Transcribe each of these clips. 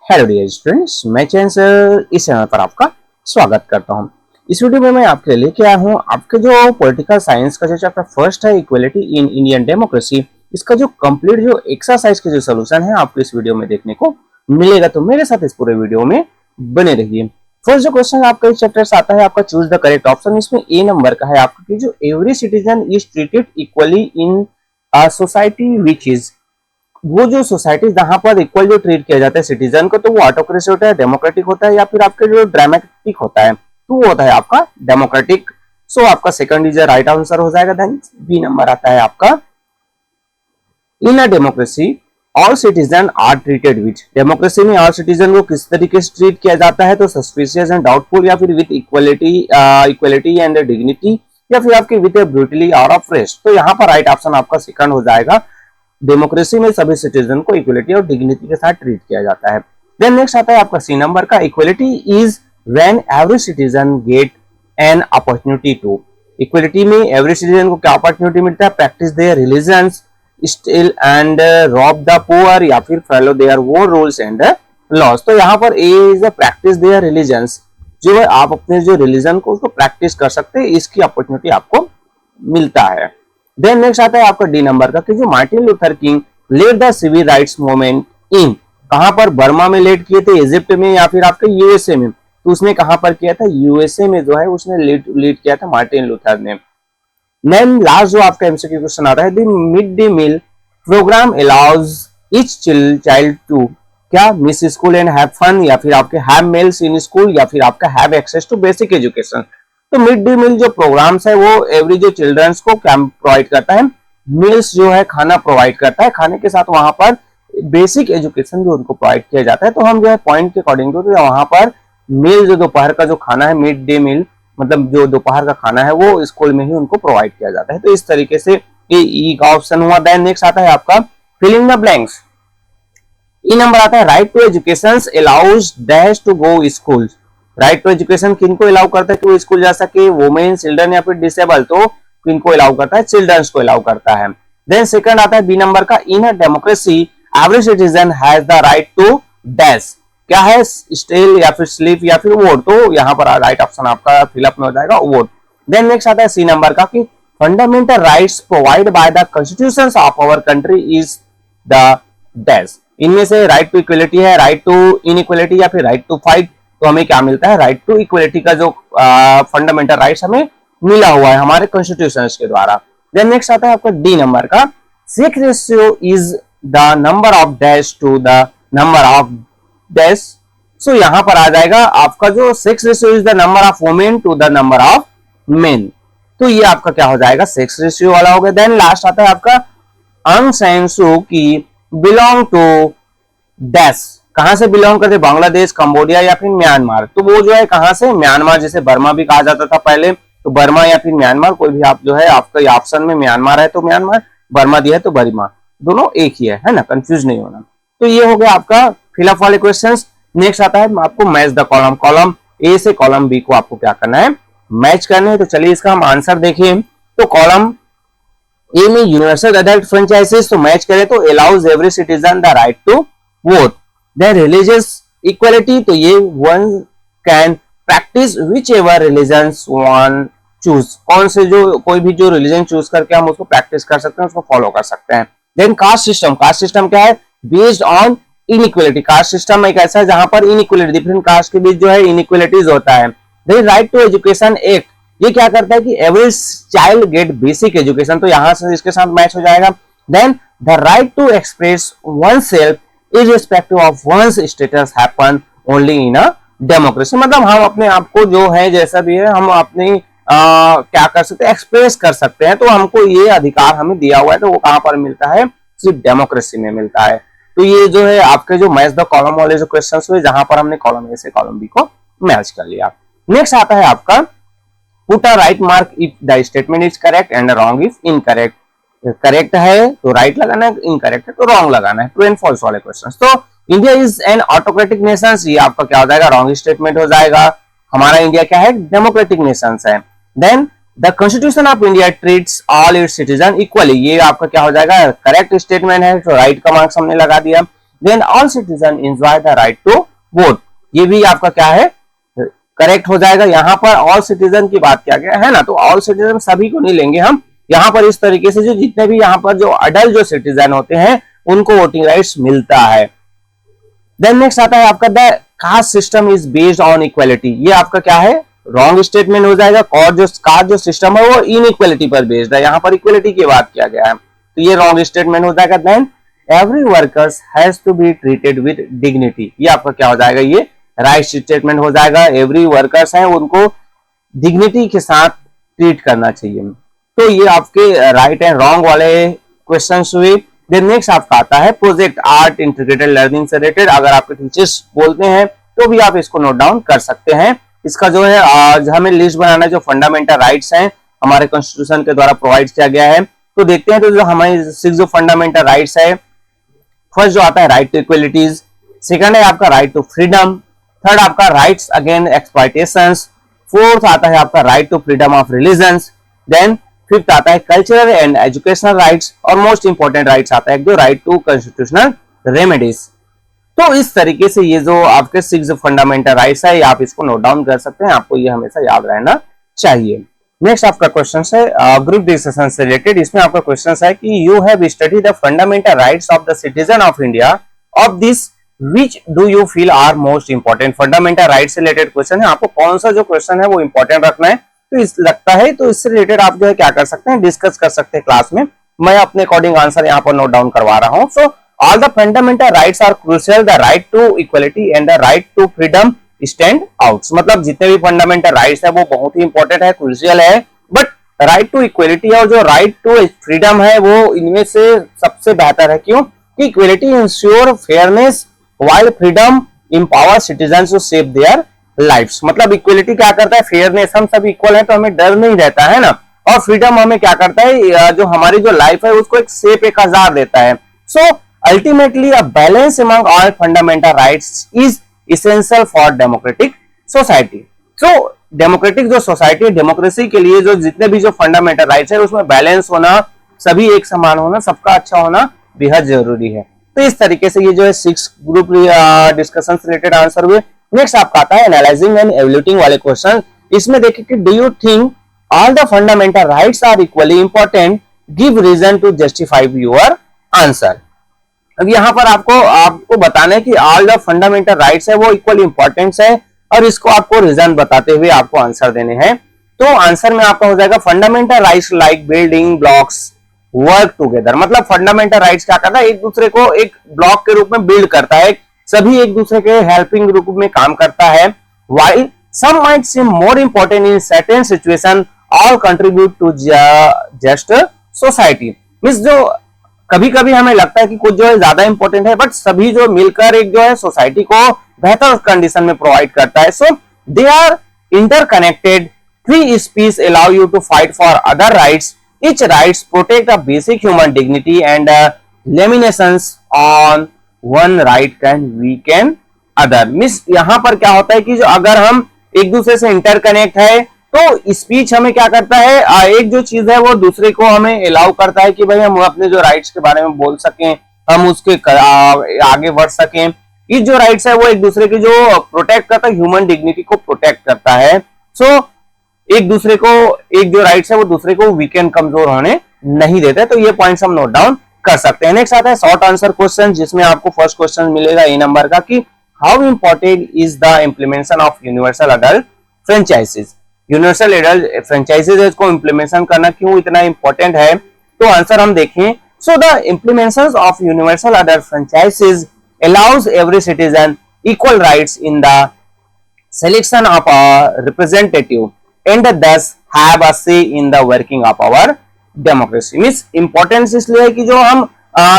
Hello dear students, मैं चैन sir इस channel पर आपका स्वागत करता हूं। इस वीडियो में मैं आपके लिए लेके आया हूं आपके जो पॉलिटिकल साइंस का जो चैप्टर फर्स्ट है इक्वलिटी इन इंडियन डेमोक्रेसी, इसका जो कंप्लीट जो एक्सरसाइज के जो सोल्यूशन है आपको इस वीडियो में देखने को मिलेगा। तो मेरे साथ इस पूरे वीडियो में बने रहिए। फर्स्ट जो क्वेश्चन आपका इस चैप्टर से आता है आपका चूज द करेक्ट ऑप्शन, इसमें ए नंबर का है आपका कि जो every citizen is treated equally in society which is, वो जो सोसाइटी जहां पर इक्वल जो ट्रीट किया जाता है सिटीजन को, तो वो ऑटोक्रेसी होता है, डेमोक्रेटिक होता है, या फिर आपके जो ड्रामेटिक होता है तो वो होता है आपका डेमोक्रेटिक। सो आपका सेकंड इज राइट आंसर हो जाएगा। देन बी नंबर आता है आपका in a democracy all citizen are treated which, democracy में ऑल सिटीजन को किस तरीके से ट्रीट किया जाता है, तो सस्पिशियस एंड डाउटफुल, या फिर विद इक्वलिटी एंड डिग्निटी, या फिर आपके विद ब्रूटली और ऑफ रेस्ट। तो यहाँ पर राइट ऑप्शन आपका सेकंड हो जाएगा। डेमोक्रेसी में सभी सिटीजन को इक्वलिटी और डिग्निटी के साथ ट्रीट किया जाता है। देन नेक्स्ट आता है आपका सी नंबर का, equality is when every citizen get an opportunity to, equality में एवरी सिटीजन को क्या अपॉर्चुनिटी मिलता है, practice their religions steal and rob the poor, या फिर फॉलो देयर वो रूल्स एंड लॉज। तो यहाँ पर A is the practice their religions, जो है आप अपने जो रिलीजन को उसको प्रैक्टिस कर सकते हैं, इसकी अपॉर्चुनिटी आपको मिलता है। देन नेक्स्ट आता है आपका डी नंबर का कि जो Martin Luther King led the civil rights movement in, कहां पर, बर्मा में लेड किए थे, इजिप्ट में, या फिर आपके यूएसए में, तो उसने कहां पर किया था, यूएसए में जो है उसने लीड किया था मार्टिन लूथर ने। देन लास्ट जो आपका एमसीक्यू क्वेश्चन आता है, the mid day meal programme allows each child to, क्या miss school and have fun, या फिर आपके हैव मेल्स इन स्कूल, या फिर आपका have access to basic education. तो मिड डे मील जो प्रोग्राम्स है वो एवरी जो चिल्ड्रंस को क्या प्रोवाइड करता है, मील्स जो है खाना प्रोवाइड करता है, खाने के साथ वहां पर बेसिक एजुकेशन जो उनको प्रोवाइड किया जाता है। तो हम जो है पॉइंट के अकॉर्डिंग टू वहां पर मील जो दोपहर का जो खाना है, मिड डे मील मतलब जो दोपहर का खाना है वो स्कूल में ही उनको प्रोवाइड किया जाता है। तो इस तरीके से ई का ऑप्शन हुआ। देन नेक्स्ट आता है आपका filling the blanks, E number आता है right to education allows dash to go school, right to education किनको अलाउ करता है कि वो स्कूल जा सके, वुमेन, चिल्ड्रन, या फिर डिसेबल, तो किनको अलाउ करता है, चिल्ड्रंस को अलाउ करता है। देन सेकंड आता है बी नंबर का, in a democracy every citizen has the right to dash, क्या है, स्टेल, या फिर स्लीप, या फिर वोट। तो यहाँ पर राइट ऑप्शन आपका फिलअप में हो जाएगा वोट। देन नेक्स्ट आता है सी नंबर का कि fundamental rights provide by the constitutions of our country is the dash, इनमें से राइट टू इक्वलिटी है, राइट टू इनइक्वलिटी, या फिर राइट टू फाइट। तो हमें क्या मिलता है, राइट टू इक्वलिटी का जो फंडामेंटल राइट्स हमें मिला हुआ है हमारे कॉन्स्टिट्यूशन के द्वारा। देन नेक्स्ट आता है आपका डी नंबर का, sex ratio is the number of dash to the number of dash. So यहां पर आ जाएगा आपका जो sex ratio is the number of women to the number of men. तो ये आपका क्या हो जाएगा, सेक्स रेशियो वाला हो गया। देन लास्ट आता है आपका अंग सैन सू की बिलोंग टू डैश, कहां से बिलोंग करते, बांग्लादेश, कंबोडिया, या फिर म्यांमार। तो वो जो है कहां से, म्यांमार, जैसे बर्मा भी कहा जाता था पहले, तो बर्मा या फिर म्यांमार, कोई भी आप जो है आपका ऑप्शन में म्यांमार है तो म्यांमार, बर्मा दिया है तो बर्मा, दोनों एक ही है ना, कंफ्यूज नहीं होना। तो ये हो गया आपका फिलअप वाले क्वेश्चंस। नेक्स्ट आता है आपको match the column, column A से कॉलम बी को आपको क्या करना है, मैच करना है। तो चलिए इसका हम आंसर देखिए। तो कॉलम ए में यूनिवर्सल अडल्ट फ्रेंचाइजीज, तो मैच करें तो allows every citizen the right to vote. Then religious equality, तो ये one can practise which ever religions one choose, कौन से जो कोई भी जो रिलीजन चूज करके हम उसको प्रैक्टिस कर सकते हैं, उसको फॉलो कर सकते हैं। Then caste system, caste system क्या है, based on inequality, caste system एक ऐसा है जहां पर इनइक्वलिटी, डिफरेंट कास्ट के बीच जो है इनइक्वलिटीज होता है। Then right to education act, ये क्या करता है कि every child get basic education, तो यहां से इसके साथ मैच हो जाएगा। Then the right to express one self irrespective of one's status happen only in a democracy, मतलब हम अपने आप को जो है जैसा भी है हम अपनी क्या कर सकते हैं, एक्सप्रेस कर सकते हैं। तो हमको ये अधिकार हमें दिया हुआ है, तो वो कहां पर मिलता है, सिर्फ डेमोक्रेसी में मिलता है। तो ये जो है आपके जो मैच द कॉलम वाले जो क्वेश्चंस हुए, जहां पर हमने कॉलम ए से कॉलम बी को मैच कर लिया। नेक्स्ट आता है आपका put a right mark if the statement is correct and wrong if incorrect, correct है तो राइट लगाना है, इनकरेक्ट है तो रॉन्ग लगाना है, ट्रू एंड फॉल्स वाले क्वेश्चंस। तो India is an autocratic nation, ये आपका क्या हो जाएगा, रॉन्ग स्टेटमेंट हो जाएगा। हमारा इंडिया क्या है, डेमोक्रेटिक नेशन है। Then the constitution of India treats all its citizen equally, ये आपका क्या हो जाएगा, करेक्ट स्टेटमेंट है, तो राइट का मार्क्स हमने लगा दिया। Then all citizen enjoy the right to vote, ये भी आपका क्या है, करेक्ट हो जाएगा। यहाँ पर ऑल सिटीजन की बात किया गया है ना, तो ऑल सिटीजन सभी को नहीं लेंगे हम, यहाँ पर इस तरीके से जो जितने भी यहाँ पर जो अडल्ट जो सिटीजन होते हैं उनको वोटिंग राइट्स मिलता है। देन नेक्स्ट आता है आपका the caste system is based on equality, ये आपका क्या है, रॉन्ग स्टेटमेंट हो जाएगा। और जो कास्ट जो सिस्टम है वो इनइक्वालिटी पर बेस्ड है, यहाँ पर इक्वालिटी की बात किया गया है, तो ये रॉन्ग स्टेटमेंट हो जाएगा। Then every workers has to be treated with dignity, ये आपका क्या हो जाएगा, ये राइट स्टेटमेंट हो जाएगा। एवरी वर्कर्स है उनको डिग्निटी के साथ ट्रीट करना चाहिए। तो ये आपके राइट एंड रॉन्ग वाले क्वेश्चंस हुए। देन नेक्स्ट आपका आता है प्रोजेक्ट आर्ट इंटीग्रेटेड लर्निंग से रिलेटेड, अगर आपके टीचर्स बोलते हैं तो भी आप इसको नोट डाउन कर सकते हैं। इसका जो है आज हमें लिस्ट बनाना जो फंडामेंटल राइट्स हैं हमारे कॉन्स्टिट्यूशन के द्वारा प्रोवाइड किया गया है, तो देखते हैं। तो जो हमारी 6 जो फंडामेंटल राइट्स है, फर्स्ट जो आता है राइट टू इक्वलिटीज, सेकंड है आपका राइट टू फ्रीडम, थर्ड आपका राइट्स अगेंस्ट एक्सप्लॉयटेशंस, फोर्थ आता है आपका right to freedom of religions, then fifth आता है कल्चरल एंड एजुकेशनल राइट्स, और मोस्ट इंपॉर्टेंट राइट्स आता है जो राइट टू कॉन्स्टिट्यूशनल रेमेडीज। तो इस तरीके से ये जो आपके 6 फंडामेंटल राइट्स है, आप इसको नोट डाउन कर सकते हैं, आपको ये हमेशा याद रहना चाहिए। नेक्स्ट आपका क्वेश्चन है ग्रुप डिस्कशन से रिलेटेड, इसमें आपका क्वेश्चन है कि you have studied the fundamental rights of the citizen of India, of this which do you feel are most important. Fundamental right से रिलेटेड क्वेश्चन है, आपको कौन सा जो क्वेश्चन है वो इंपॉर्टेंट रखना है, तो इस लगता है तो इससे रिलेटेड आप जो है क्या कर सकते हैं, डिस्कस कर सकते हैं क्लास में। मैं अपने अकॉर्डिंग आंसर यहाँ पर नोट डाउन करवा रहा हूँ। So all the fundamental rights are crucial, the right to equality and the right to freedom stand out, मतलब जितने भी फंडामेंटल राइट्स है वो बहुत ही इंपॉर्टेंट है, क्रूशियल है, बट राइट टू इक्वलिटी और जो राइट टू फ्रीडम है वो इनमें से सबसे बेहतर है। क्यों कि equality ensure fairness while freedom empower citizens to shape their lives, मतलब इक्वलिटी क्या करता है, फेयरनेस, हम सब इक्वल है तो हमें डर नहीं रहता है ना, और फ्रीडम हमें क्या करता है, जो हमारी जो लाइफ है उसको एक शेप, एक आजार देता है। So ultimately a balance among all fundamental rights is essential for democratic society. So democratic जो सोसाइटी, डेमोक्रेसी के लिए जो जितने भी जो फंडामेंटल राइट्स है उसमें बैलेंस होना, सभी एक समान होना, सबका अच्छा होना बेहद जरूरी है। तो इस तरीके से ये जो है 6 ग्रुप डिस्कशन से रिलेटेड आंसर हुए। नेक्स्ट आपका आता है एनालाइजिंग एंड एवल्यूटिंग वाले क्वेश्चन, इसमें देखिए कि do you think all the fundamental rights are equally important, give reason to justify your answer. अब यहाँ पर आपको बताना है कि ऑल द फंडामेंटल राइट्स है वो इक्वली इंपॉर्टेंट है, और इसको आपको रीजन बताते हुए आपको आंसर देने हैं। तो आंसर में आपका हो जाएगा fundamental rights like building blocks work together, मतलब फंडामेंटल राइट्स क्या करता है, एक दूसरे को एक ब्लॉक के रूप में बिल्ड करता है, सभी एक दूसरे के हेल्पिंग रूप में काम करता है। While some might seem more important in certain situation, all contribute to just society. Means जो कभी कभी हमें लगता है कि कुछ जो है ज्यादा इंपॉर्टेंट है, बट सभी जो मिलकर एक जो है सोसाइटी को बेहतर कंडीशन में प्रोवाइड करता है। So they are interconnected, free speech allow you to fight for other rights, each rights protect a basic human dignity and limitations on one right can weaken other। Miss यहाँ पर क्या होता है कि जो अगर हम एक दूसरे से इंटरकनेक्ट है तो स्पीच हमें क्या करता है, एक जो चीज है वो दूसरे को हमें अलाउ करता है कि भाई हम अपने जो राइट्स के बारे में बोल सकें, हम उसके आगे बढ़ सकें। ये जो राइट्स है वो एक दूसरे की जो प्रोटेक्ट करता है, ह्यूमन डिग्निटी को प्रोटेक्ट करता है। सो एक दूसरे को, एक जो राइट्स है वो दूसरे को वीकेंड कमजोर होने नहीं देते, तो ये पॉइंट्स हम नोट डाउन कर सकते हैं। नेक्स्ट आता है शॉर्ट आंसर क्वेश्चन, जिसमें आपको फर्स्ट क्वेश्चन मिलेगा ए नंबर का कि how important is the implementation of universal adult franchises. Universal adult franchises को इम्प्लीमेंटेशन करना क्यों इतना इंपॉर्टेंट है, तो आंसर हम देखें। So the implementation of universal adult franchises allows every citizen equal rights in the selection of a representative and thus have a say in the working of our democracy। Means importance इसलिए है कि जो हम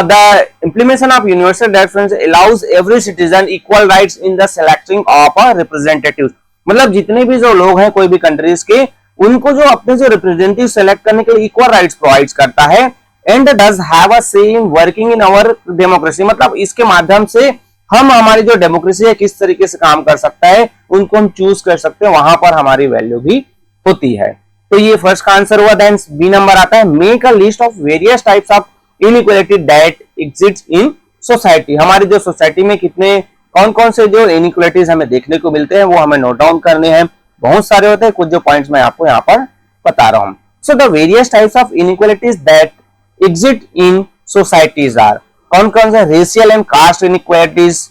the implementation of universal deference allows every citizen equal rights in the selecting of a representative, मतलब जितने भी जो लोग हैं कोई भी कंट्रीज के, उनको जो अपने जो रिप्रेजेंटेटिव सेलेक्ट करने के लिए इक्वल राइट्स प्रोवाइड करता है, and does have a say in working in our democracy, मतलब इसके माध्यम से हम हमारी जो डेमोक्रेसी है किस तरीके से काम कर सकता है उनको हम चूज कर सकते हैं, वहां पर हमारी वैल्यू भी होती है। तो ये फर्स्ट का आंसर हुआ। बी नंबर आता है make a list of various types of inequality that exist in society, हमारी जो सोसाइटी में कितने कौन कौन से जो इनइक्वालिटीज हमें देखने को मिलते हैं वो हमें नोट डाउन करने हैं। बहुत सारे होते हैं, कुछ जो पॉइंट्स मैं आपको यहाँ पर बता रहा हूँ। So the various types of inequalities that exist in societies are, कौन कौन से, racial and caste inequalities,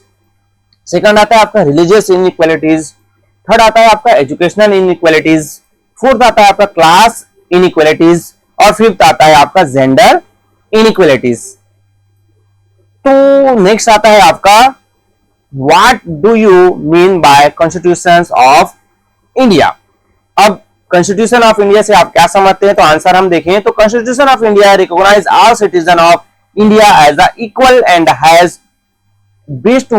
second आता है आपका रिलीजियस इनइक्वालिटीज, थर्ड आता है आपका एजुकेशनल इनइक्वालिटीज, फोर्थ आता है आपका क्लास इनइक्वालिटीज, और फिफ्थ आता है आपका जेंडर इनइक्वालिटीज। तो नेक्स्ट आता है आपका what do you mean by constitution of India. अब कॉन्स्टिट्यूशन ऑफ इंडिया से आप क्या समझते हैं, तो आंसर हम देखें तो constitution of India recognise all citizen of India as the equal and has based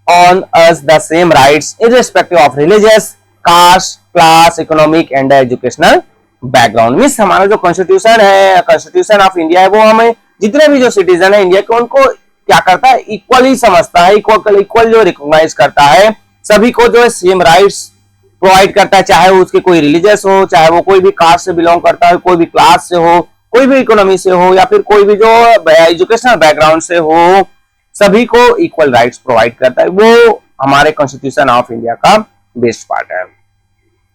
on us the same rights irrespective of religious, caste, class, economic and educational background। Means हमारा जो कॉन्स्टिट्यूशन है, constitution of India है, वो हमें जितने भी जो citizen है इंडिया के उनको क्या करता है, इक्वली समझता है, इक्वल जो रिकॉग्नाइज करता है, सभी को जो है सेम राइट्स प्रोवाइड करता है, चाहे वो उसके कोई रिलीजियस हो, चाहे वो कोई भी कास्ट से बिलोंग करता है, कोई भी क्लास से हो, कोई भी इकोनॉमी से हो, या फिर कोई भी जो एजुकेशनल बैकग्राउंड से हो, सभी को इक्वल राइट्स प्रोवाइड करता है। वो हमारे कॉन्स्टिट्यूशन ऑफ इंडिया का बेस्ट पार्ट है।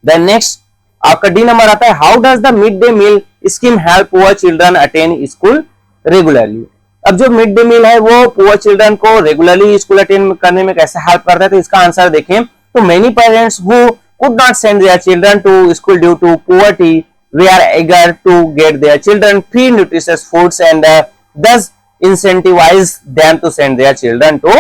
देन नेक्स्ट आपका डी नंबर आता है, how does the mid day meal scheme help poor children attend school regularly. अब जो मिड डे मील है वो पुअर चिल्ड्रन को रेगुलरली स्कूल अटेंड करने में कैसे हेल्प करता है, तो इसका आंसर देखें तो many parents who could not send their children to school due to poverty we are eager to get their children free nutritious foods and thus incentivize them to send their children to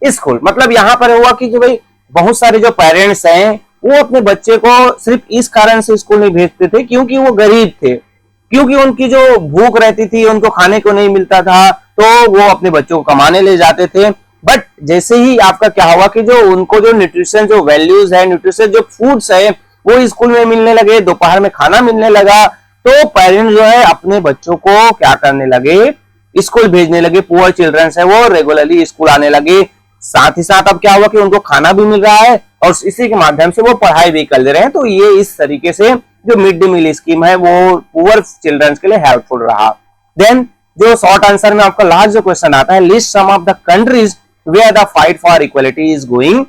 school। मतलब यहाँ पर हुआ कि जो भाई बहुत सारे जो पेरेंट्स हैं वो अपने बच्चे को सिर्फ इस कारण से स्कूल नहीं भेजते थे क्योंकि वो गरीब थे, क्योंकि उनकी जो भूख रहती थी, उनको खाने को नहीं मिलता था, तो वो अपने बच्चों को कमाने ले जाते थे। बट जैसे ही आपका क्या हुआ कि जो उनको जो न्यूट्रिशन जो वैल्यूज है, न्यूट्रिशन जो फूड्स है वो स्कूल में मिलने लगे, दोपहर में खाना मिलने लगा, तो पेरेंट्स जो है अपने बच्चों को क्या करने लगे, स्कूल भेजने लगे। पुअर चिल्ड्रंस है वो रेगुलरली स्कूल आने लगे। साथ ही साथ अब क्या हुआ कि उनको खाना भी मिल रहा है और इसी के माध्यम से वो पढ़ाई भी कर ले रहे हैं। तो ये इस तरीके से जो मिड डे मील स्कीम है वो पुअर चिल्ड्रंस के लिए हेल्पफुल रहा। देन जो शॉर्ट आंसर में आपका लास्ट जो क्वेश्चन आता है, list some of the countries where the fight for equality is going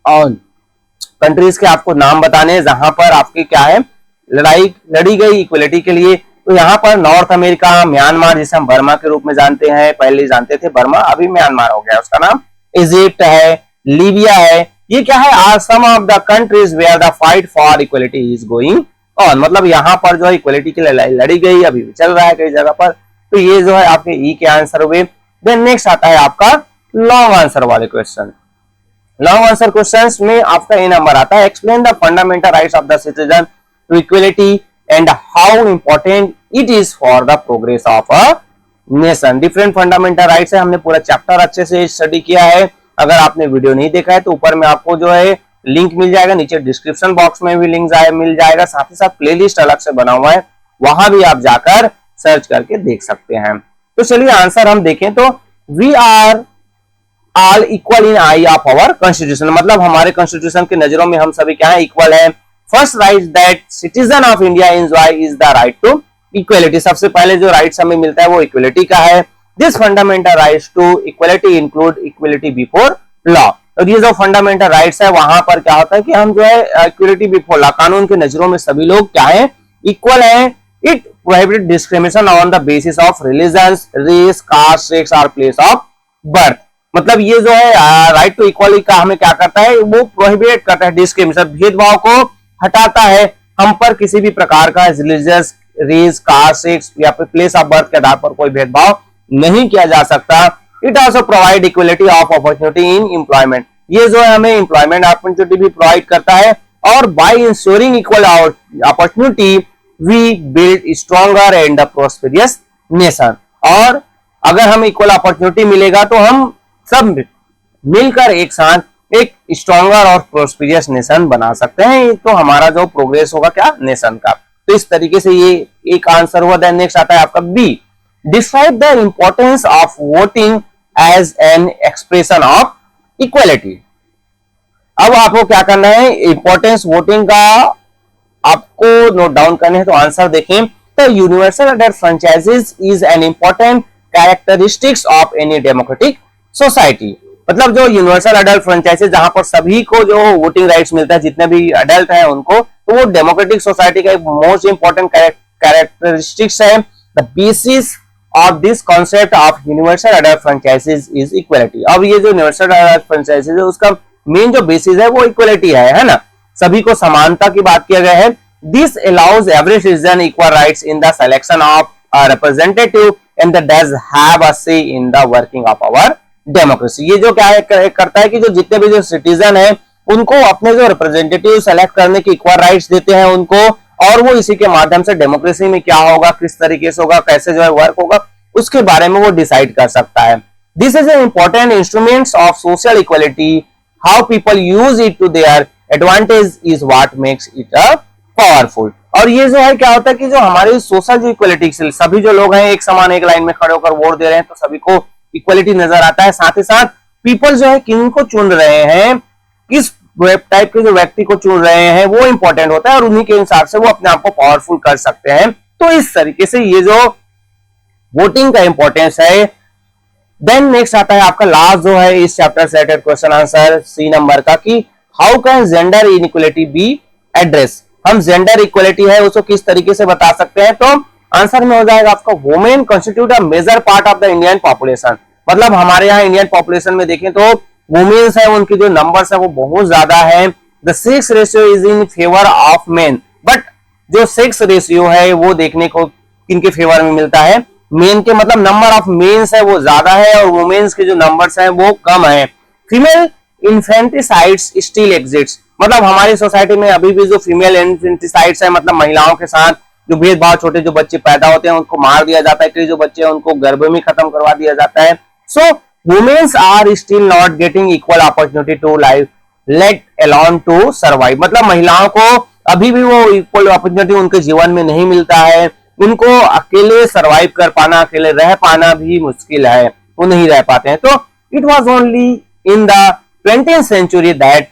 on. Countries के आपको नाम बताने जहां पर आपकी क्या है, लड़ाई लड़ी गई इक्वलिटी के लिए। तो यहाँ पर नॉर्थ अमेरिका, म्यांमार जिसे हम बर्मा के रूप में जानते हैं, पहले जानते थे बर्मा, अभी म्यांमार हो गया उसका नाम, इजिप्ट है, लीबिया है, ये क्या है, are some of the countries where the fight for equality is going on. मतलब यहाँ पर जो है इक्वलिटी के लिए लड़ाई लड़ी गई, अभी भी चल रहा है कई जगह पर। तो ये जो है आपके ई के आंसर हुए। देन नेक्स्ट आता है आपका लॉन्ग आंसर वाले क्वेश्चन। लॉन्ग आंसर क्वेश्चंस में आपका ए नंबर आता है, explain the fundamental rights of the citizen to equality and how important it is for the progress of a nation. Different fundamental rights है, हमने पूरा चैप्टर अच्छे से स्टडी किया है। अगर आपने वीडियो नहीं देखा है तो ऊपर में आपको जो है लिंक मिल जाएगा, नीचे डिस्क्रिप्शन बॉक्स में भी लिंक मिल जाएगा, साथ ही साथ प्लेलिस्ट अलग से बना हुआ है, वहां भी आप जाकर सर्च करके देख सकते हैं। तो चलिए आंसर हम देखें तो we are all equal in eye of our constitution. मतलब हमारे कॉन्स्टिट्यूशन की नजरों में हम सभी क्या है, इक्वल है। First right that citizen of India enjoy is the right to equality. सबसे पहले जो राइट्स हमें मिलता है वो इक्वलिटी का है। This fundamental rights to equality include equality before law. और ये जो फंडामेंटल राइट्स है वहां पर क्या होता है कि हम जो है इक्वलिटी बिफोर लॉ, कानून की नजरों में सभी लोग क्या है, इक्वल है। It prohibit discrimination on the basis of religion, race, caste, sex और प्लेस ऑफ बर्थ। मतलब ये जो है राइट टू इक्वलिटी का हमें क्या करता है, वो प्रोहिबिट करता है डिस्क्रिमिनेशन, भेदभाव को हटाता है। हम पर किसी भी प्रकार का रिलीजियस, रेस, कास्ट, सेक्स या फिर प्लेस ऑफ बर्थ के आधार पर कोई भेदभाव नहीं किया जा सकता। It also provide equality of opportunity in employment. ये जो है हमें एम्प्लॉयमेंट अपॉर्चुनिटी भी प्रोवाइड करता है। और by ensuring equal opportunity we build stronger and the prosperous nation. और अगर हम इक्वल अपॉर्चुनिटी मिलेगा तो हम सब मिलकर एक साथ एक स्ट्रॉन्गर और प्रोस्पेरियस नेशन बना सकते हैं। तो हमारा जो प्रोग्रेस होगा क्या, नेशन का। तो इस तरीके से ये एक आंसर हुआ। देन नेक्स्ट आता है आपका B, describe the importance of voting as an expression of equality. अब आपको क्या करना है, इंपॉर्टेंस वोटिंग का आपको नोट डाउन करने हैं। तो आंसर देखें, the universal adult franchises is an important characteristics of any democratic society, मतलब जो यूनिवर्सल अडल्ट फ्रेंचाइजी जहां पर सभी को जो वोटिंग राइट्स मिलता है, जितने भी अडल्ट हैं उनको, तो वो डेमोक्रेटिक सोसाइटी का एक मोस्ट इंपॉर्टेंट कैरेक्टरिस्टिक्स है। The basis of this concept of universal adult franchises is equality. अब ये जो यूनिवर्सल अडल्ट फ्रेंचाइजीज है उसका मेन जो बेसिस है वो इक्वलिटी है ना, सभी को समानता की बात किया गया है। This allows every citizen equal rights in the selection of a representative and does have a say in the working of our democracy. ये जो क्या है, करता है कि जो जितने भी जो सिटीजन है उनको अपने जो रिप्रेजेंटेटिव सेलेक्ट करने की इक्वल राइट्स देते हैं उनको, और वो इसी के माध्यम से डेमोक्रेसी में क्या होगा, किस तरीके से होगा, कैसे जो है वर्क होगा, उसके बारे में वो डिसाइड कर सकता है। This is an important instruments of social equality, how people use it to their advantage is what makes it a powerful. और ये जो है क्या होता है कि जो हमारी सोशल जो इक्वलिटी, सभी जो लोग हैं एक समान एक लाइन में खड़े होकर वोट दे रहे हैं तो सभी को इक्वलिटी नजर आता है। साथ ही साथ पीपल जो है किन को चुन रहे हैं, किस टाइप के जो व्यक्ति को चुन रहे हैं वो इंपॉर्टेंट होता है, और उन्हीं के हिसाब से वो अपने आप को पावरफुल कर सकते हैं। तो इस तरीके से ये जो वोटिंग का इंपॉर्टेंस है। देन नेक्स्ट आता है आपका लास्ट जो है इस चैप्टर से related question answer C number का, कि how can gender inequality be address. हम जेंडर इक्वलिटी है उसको किस तरीके से बता सकते हैं, तो आंसर में हो जाएगा आपका women constitute a major part of the Indian population. मतलब हमारे यहाँ इंडियन पॉपुलेशन में देखें तो वुमेन्स है उनकी जो नंबर्स है वो बहुत ज्यादा है। The sex ratio is in favour of main, but जो सेक्स रेशियो है वो देखने को किनके फेवर में मिलता है, मेन के, मतलब नंबर ऑफ मेन्स है वो ज्यादा है और वुमेन्स के जो नंबर्स है वो कम है। फीमेल इन्फेंटिसाइड्स स्टिल एग्जिस्ट, मतलब हमारी सोसाइटी में अभी भी जो फीमेल इन्फेंटिसाइड्स है, मतलब महिलाओं के साथ जो भेदभाव, छोटे जो बच्चे पैदा होते हैं उनको मार दिया जाता है, कई जो बच्चे हैं उनको गर्भ में खत्म करवा दिया जाता है। So women's are still not getting equal opportunity to life let alone to survive, मतलब महिलाओं को अभी भी वो इक्वल अपॉर्चुनिटी उनके जीवन में नहीं मिलता है, उनको अकेले सर्वाइव कर पाना, अकेले रह पाना भी मुश्किल है, वो नहीं रह पाते हैं। तो it was only in the 20th century that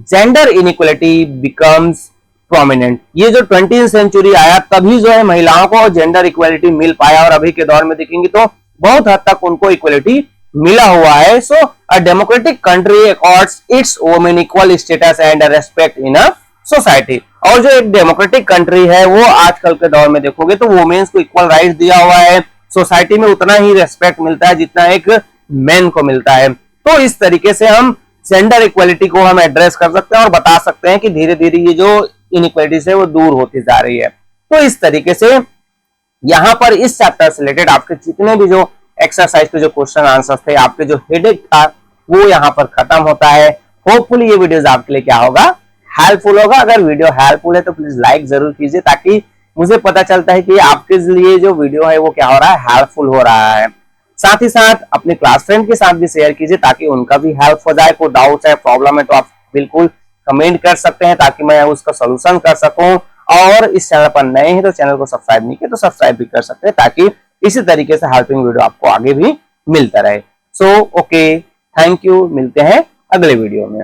gender inequality becomes prominent. ये जो 20th सेंचुरी आया तभी जो है महिलाओं को जेंडर इक्वलिटी मिल पाया, और अभी के दौर में देखेंगे तो बहुत हद तक उनको इक्वलिटी मिला हुआ है। So a democratic country accords its women equal status and respect in a society. और जो एक डेमोक्रेटिक कंट्री है वो आजकल के दौर में देखोगे तो वुमेन्स को इक्वल राइट दिया हुआ है, सोसाइटी में उतना ही रेस्पेक्ट मिलता है जितना एक मेन को मिलता है। तो इस तरीके से हम जेंडर इक्वलिटी को हम एड्रेस कर सकते हैं और बता सकते हैं कि धीरे धीरे ये जो इनइक्वलिटीज है वो दूर होती जा रही है। तो इस तरीके से यहाँ पर इस चैप्टर से रिलेटेड आपके जितने भी जो एक्सरसाइज के जो क्वेश्चन आंसर थे, आपके जो हेडेक था वो यहाँ पर खत्म होता है। होपफुली ये वीडियोस आपके लिए क्या होगा, हेल्पफुल होगा। अगर वीडियो हेल्पफुल है तो प्लीज लाइक जरूर कीजिए, ताकि मुझे पता चलता है कि आपके लिए जो वीडियो है वो क्या हो रहा है, हेल्पफुल हो रहा है। साथ ही साथ अपने क्लास फ्रेंड के साथ भी शेयर कीजिए ताकि उनका भी हेल्प हो जाए। कोई डाउट है, प्रॉब्लम है तो आप बिल्कुल कमेंट कर सकते हैं ताकि मैं उसका सोल्यूशन कर सकूं। और इस चैनल पर नए हैं तो चैनल को सब्सक्राइब नहीं किया तो सब्सक्राइब भी कर सकते हैं, ताकि इसी तरीके से हेल्पिंग वीडियो आपको आगे भी मिलता रहे। सो ओके, थैंक यू, मिलते हैं अगले वीडियो में।